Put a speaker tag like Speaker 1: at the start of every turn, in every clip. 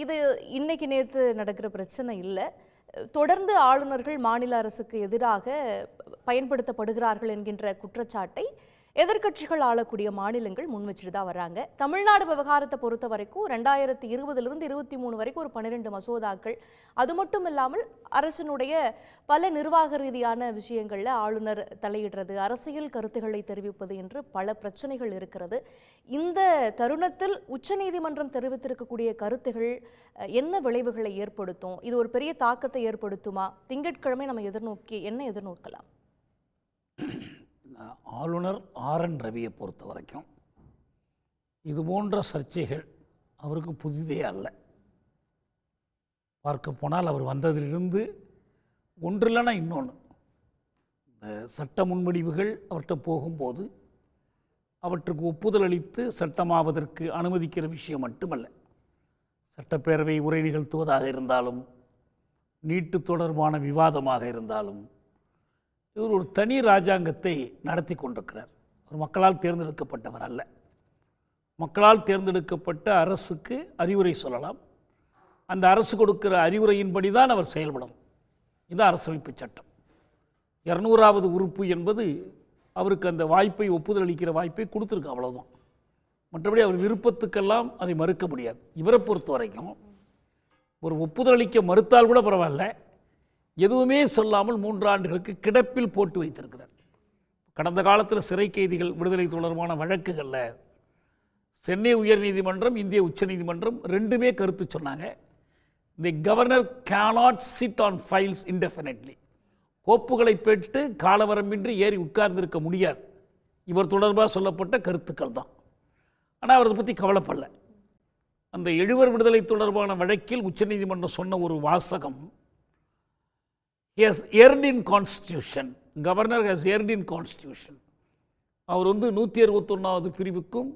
Speaker 1: இது இன்னைக்கு நேற்று நடக்கிற பிரச்சனை இல்லை. தொடர்ந்து ஆளுநர்கள் மாநில அரசுக்கு எதிராக பயன்படுத்தப்படுகிறார்கள் என்கின்ற குற்றச்சாட்டை எதிர்க்கட்சிகள் ஆளக்கூடிய மாநிலங்கள் முன் வச்சுட்டு தான் வராங்க. தமிழ்நாடு விவகாரத்தை பொறுத்த வரைக்கும் 2020 23 வரைக்கும் ஒரு 12 மசோதாக்கள், அது மட்டும் இல்லாமல் அரசினுடைய பல நிர்வாக ரீதியான விஷயங்கள்ல ஆளுநர் தலையிடுறது, அரசியல் கருத்துக்களை தெரிவிப்பது என்று பல பிரச்சனைகள் இருக்கிறது. இந்த தருணத்தில் உச்சநீதிமன்றம் தெரிவித்திருக்கக்கூடிய கருத்துகள் என்ன விளைவுகளை ஏற்படுத்தும்? இது ஒரு பெரிய தாக்கத்தை ஏற்படுத்துமா? திங்கட்கிழமை நம்ம எதிர்நோக்கலாம்?
Speaker 2: ஆளுநர் ஆர்.என். ரவியை பொறுத்த வரைக்கும் இது போன்ற சர்ச்சைகள் அவருக்கு புதிதே அல்ல. பார்க்க போனால் அவர் வந்ததிலிருந்து ஒன்று இல்லைன்னா இன்னொன்று, இந்த சட்ட முன்வடிவுகள் அவர்கிட்ட போகும்போது அவற்றுக்கு ஒப்புதல் அளித்து சட்டமாவதற்கு அனுமதிக்கிற விஷயம் மட்டுமல்ல, சட்டப்பேரவை உரை நிகழ்த்துவதாக இருந்தாலும், நீட்டு தொடர்பான விவாதமாக இருந்தாலும், இவர் ஒரு தனி இராஜாங்கத்தை நடத்தி கொண்டிருக்கிறார். ஒரு மக்களால் தேர்ந்தெடுக்கப்பட்டவர் அல்ல. மக்களால் தேர்ந்தெடுக்கப்பட்ட அரசுக்கு அறிவுரை சொல்லலாம். அந்த அரசு கொடுக்கிற அறிவுரையின்படி தான் அவர் செயல்படணும். இது அரசமைப்பு சட்டம். 200வது உறுப்பு என்பது அவருக்கு அந்த வாய்ப்பை, ஒப்புதல் அளிக்கிற வாய்ப்பை கொடுத்துருக்கு, அவ்வளோதான். மற்றபடி அவர் விருப்பத்துக்கெல்லாம் அதை மறுக்க முடியாது. இவரை பொறுத்த வரைக்கும் ஒரு ஒப்புதல் அளிக்க மறுத்தால் கூட பரவாயில்ல, எதுவுமே சொல்லாமல் 3 ஆண்டுகளுக்கு கிடப்பில் போட்டு வைத்திருக்கிறார். கடந்த காலத்தில் சிறை கைதிகள் விடுதலை தொடர்பான வழக்குகளில் சென்னை உயர்நீதிமன்றம், இந்திய உச்சநீதிமன்றம் ரெண்டுமே கருத்து சொன்னாங்க. தி governor cannot sit on files indefinitely. கோப்புகளை பெற்று காலவரம்பின்றி ஏறி உட்கார்ந்திருக்க முடியாது. இவர் தொடர்பாக சொல்லப்பட்ட கருத்துக்கள் தான். ஆனால் அவர் அதை பற்றி கவலைப்படல. அந்த 7 விடுதலை தொடர்பான வழக்கில் உச்சநீதிமன்றம் சொன்ன ஒரு வாசகம், he has erred in constitution. Governor has erred in constitution. அவர் 161வது பிரிவுக்கும்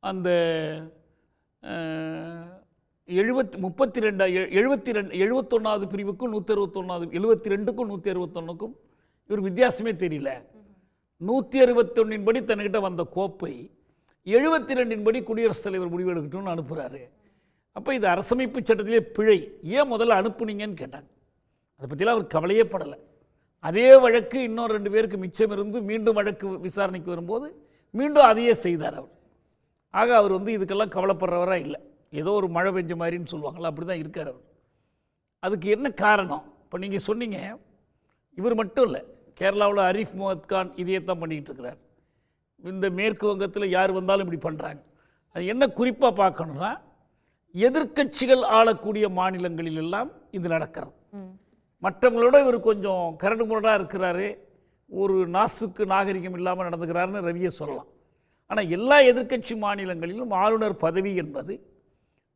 Speaker 2: அந்த 71வது பிரிவுக்கும் 161க்கும் 161க்கும் இவர் வித்தியாசமே தெரியல. 161 படி தன்னிட்ட வந்த கோப்பை 72 படி குடியரசுத் தலைவர் முடிவெடுக்கட்டும்னு அனுப்புகிறாரு. அப்போ இது அரசமைப்பு சட்டத்திலே பிழை, ஏன் முதல்ல அனுப்புனீங்கன்னு கேட்டாங்க. அதை பற்றிலாம் அவர் கவலையே படலை. அதே வழக்கு இன்னும் 2 பேருக்கு மிச்சம் இருந்து மீண்டும் வழக்கு விசாரணைக்கு வரும்போது மீண்டும் அதையே செய்தார் அவர். ஆக அவர் இதுக்கெல்லாம் கவலைப்படுறவராக இல்லை. ஏதோ ஒரு மழை பெஞ்ச மாதிரின்னு சொல்லுவாங்களா, அப்படி தான் இருக்கார் அவர். அதுக்கு என்ன காரணம்? இப்போ நீங்கள் சொன்னீங்க, இவர் மட்டும் இல்லை, கேரளாவில் அரிஃப் முகமது கான் இதையே தான் பண்ணிக்கிட்டு இருக்கிறார். இந்த மேற்கு வங்கத்தில் யார் வந்தாலும் இப்படி பண்ணுறாங்க. அது என்ன குறிப்பாக பார்க்கணும்னா, எதிர்க்கட்சிகள் ஆளக்கூடிய மாநிலங்களிலெல்லாம் இது நடக்கிறது. மற்றவங்களோட இவர் கொஞ்சம் கரடு முரடாக இருக்கிறாரு, ஒரு நாசுக்கு நாகரிகம் இல்லாமல் நடந்துக்கிறாருன்னு ரவியை சொல்லலாம். ஆனால் எல்லா எதிர்க்கட்சி மாநிலங்களிலும் ஆளுநர் பதவி என்பது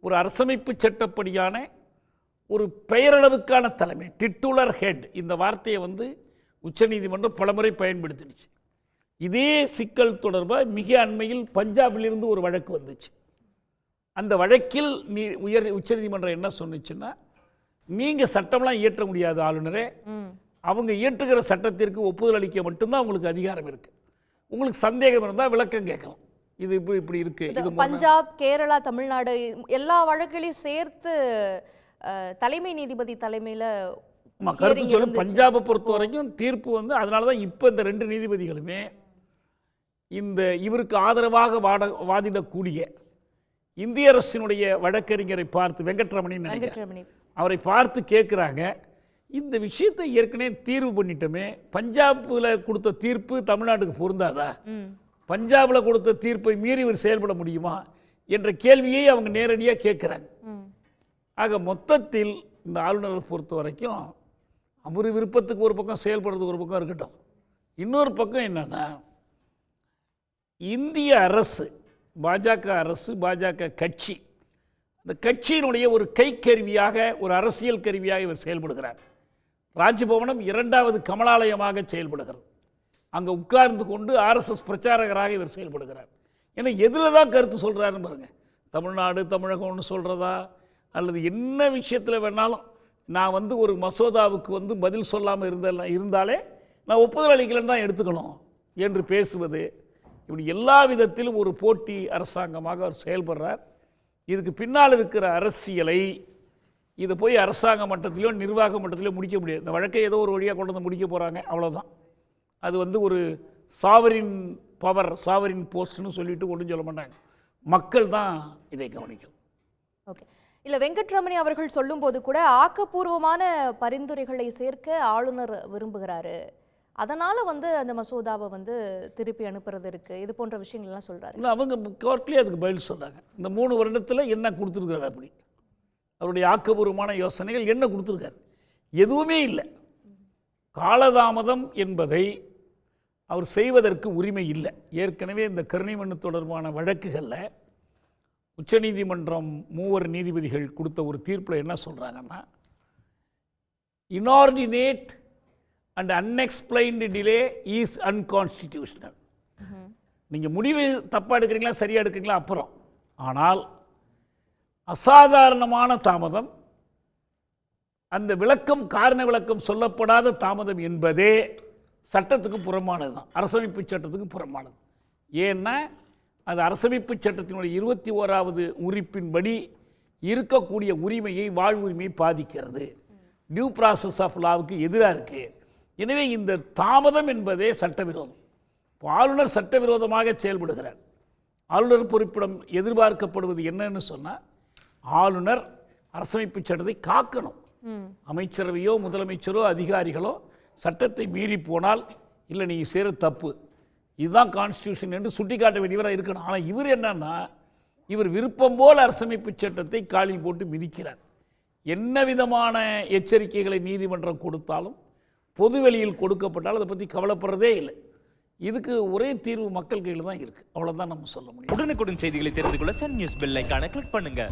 Speaker 2: ஒரு அரசமைப்பு சட்டப்படியான ஒரு பெயரளவுக்கான தலைமை, டிட்டுலர் ஹெட். இந்த வார்த்தையை உச்சநீதிமன்றம் பலமுறை பயன்படுத்திடுச்சு. இதே சிக்கல் தொடர்பாக மிக அண்மையில் பஞ்சாபிலிருந்து ஒரு வழக்கு வந்துச்சு. அந்த வழக்கில் உச்சநீதிமன்றம் என்ன சொன்னிச்சுன்னா, நீங்கள் சட்டம்லாம் இயற்ற முடியாது ஆளுநரே, அவங்க இயற்றுகிற சட்டத்திற்கு ஒப்புதல் அளிக்க மட்டும்தான் உங்களுக்கு அதிகாரம் இருக்குது. உங்களுக்கு சந்தேகம் இருந்தால் விளக்கம் கேட்கலாம். இது இப்படி இருக்கு. இது
Speaker 1: பஞ்சாப், கேரளா, தமிழ்நாடு எல்லா வழக்குகளையும் சேர்த்து தலைமை நீதிபதி தலைமையில்
Speaker 2: கருத்து சொல்லும். பஞ்சாபை பொறுத்த வரைக்கும் தீர்ப்பு அதனால தான் இப்போ இந்த 2 நீதிபதிகளுமே இவருக்கு ஆதரவாக வாதிடக்கூடிய இந்திய அரசினுடைய வழக்கறிஞரை பார்த்து, வெங்கட்ரமணின்னு நினைக்கிறேன், அவரை பார்த்து கேட்குறாங்க, இந்த விஷயத்தை ஏற்கனவே தீர்வு பண்ணிட்டோமே, பஞ்சாபில் கொடுத்த தீர்ப்பு தமிழ்நாட்டுக்கு பொருந்தாதா, பஞ்சாபில் கொடுத்த தீர்ப்பை மீறி இவர் செயல்பட முடியுமா என்ற கேள்வியை அவங்க நேரடியாக கேட்குறாங்க. ஆக மொத்தத்தில் இந்த ஆளுநரை பொறுத்த வரைக்கும் அவர் விருப்பத்துக்கு ஒரு பக்கம் செயல்படுறதுக்கு ஒரு பக்கம் இருக்கட்டும், இன்னொரு பக்கம் என்னன்னா, இந்திய அரசு, பாஜக அரசு, பாஜக கட்சி, அந்த கட்சியினுடைய ஒரு கைக்கருவியாக, ஒரு அரசியல் கருவியாக இவர் செயல்படுகிறார். ராஜ்பவனம் 2வது கமலாலயமாக செயல்படுகிறது. அங்கே உட்கார்ந்து கொண்டு ஆர்எஸ்எஸ் பிரச்சாரகராக இவர் செயல்படுகிறார். ஏன்னா எதில் தான் கருத்து சொல்கிறாருன்னு பாருங்கள். தமிழ்நாடு, தமிழகம்னு சொல்கிறதா, அல்லது என்ன விஷயத்தில் வேணாலும், நான் ஒரு மசோதாவுக்கு பதில் சொல்லாமல் இருந்தாலே நான் ஒப்புதல் அளிக்கலன்னு தான் எடுத்துக்கணும் என்று பேசுவது, இப்படி எல்லா விதத்திலும் ஒரு போட்டி அரசாங்கமாக அவர் செயல்படுறார். இதுக்கு பின்னால் இருக்கிற அரசியலை இதை போய் அரசாங்க மட்டத்திலையோ நிர்வாக மட்டத்திலையோ முடிக்க முடியாது. இந்த வழக்கை ஏதோ ஒரு வழியாக கொண்டு வந்து முடிக்க போகிறாங்க, அவ்வளோதான். அது வந்து ஒரு சாவரின் பவர், சாவரின் போஸ்ட்னு சொல்லிட்டு ஒன்றும் சொல்ல மாட்டாங்க. மக்கள் தான் இதை கவனிக்கும்.
Speaker 1: ஓகே. இல்லை, வெங்கட்ரமணி அவர்கள் சொல்லும்போது கூட ஆக்கப்பூர்வமான பரிந்துரைகளை சேர்க்க ஆளுநர் விரும்புகிறாரு, அதனால் வந்து அந்த மசோதாவை வந்து திருப்பி அனுப்புறது இருக்குது, இது போன்ற விஷயங்கள்லாம் சொல்கிறாரு.
Speaker 2: இல்லை, அவங்க கோர்ட்லேயே அதுக்கு பதில் சொல்கிறாங்க. இந்த 3 வருடத்தில் என்ன கொடுத்துருக்காரு, அப்படி அவருடைய ஆக்கப்பூர்வமான யோசனைகள் என்ன கொடுத்துருக்காரு? எதுவுமே இல்லை. காலதாமதம் என்பதை அவர் செய்வதற்கு உரிமை இல்லை. ஏற்கனவே இந்த கருணைமனு தொடர்பான வழக்குகளில் உச்சநீதிமன்றம் 3 நீதிபதிகள் கொடுத்த ஒரு தீர்ப்பில் என்ன சொல்கிறாங்கன்னா, inordinate and unexplained delay is unconstitutional. நீங்கள் முடிவு தப்பாக எடுக்கிறீங்களா சரியாக எடுக்கிறீங்களா அப்புறம், ஆனால் அசாதாரணமான தாமதம், அந்த விளக்கம் காரண விளக்கம் சொல்லப்படாத தாமதம் என்பதே சட்டத்துக்கு புறம்பானது தான், அரசமைப்பு சட்டத்துக்கு புறம்பானது. ஏன்னா அது அரசமைப்பு சட்டத்தினுடைய 21வது உறுப்பின்படி இருக்கக்கூடிய உரிமையை, வாழ்வுரிமையை பாதிக்கிறது, டியூ ப்ராசஸ் ஆஃப் லாவுக்கு எதிராக இருக்குது. எனவே இந்த தாமதம் என்பதே சட்டவிரோதம். ஆளுநர் சட்டவிரோதமாக செயல்படுகிறார். ஆளுநர் பொறுப்பிடம் எதிர்பார்க்கப்படுவது என்னன்னு சொன்னால், ஆளுநர் அரசமைப்பு சட்டத்தை காக்கணும். அமைச்சரவையோ முதலமைச்சரோ அதிகாரிகளோ சட்டத்தை மீறி போனால், இல்லை நீங்கள் செய்கிற தப்பு, இதுதான் கான்ஸ்டியூஷன் என்று சுட்டிக்காட்ட வேண்டியவராக இருக்கணும். ஆனால் இவர் என்னன்னா, இவர் விருப்பம் போல் அரசமைப்பு சட்டத்தை காலி போட்டு மிதிக்கிறார். என்ன விதமான எச்சரிக்கைகளை நீதிமன்றம் கொடுத்தாலும், பொதுவெளியில் கொடுக்கப்பட்டாலும் அதை பற்றி கவலைப்படுறதே இல்லை. இதுக்கு ஒரே தீர்வு மக்கள் கையில் தான் இருக்குது, அவ்வளோதான் நம்ம சொல்ல முடியும்.
Speaker 3: உடனுக்குடன் செய்திகளை தெரிந்து கொள்ள சன் நியூஸ் பெல் ஐகானை கிளிக் பண்ணுங்க.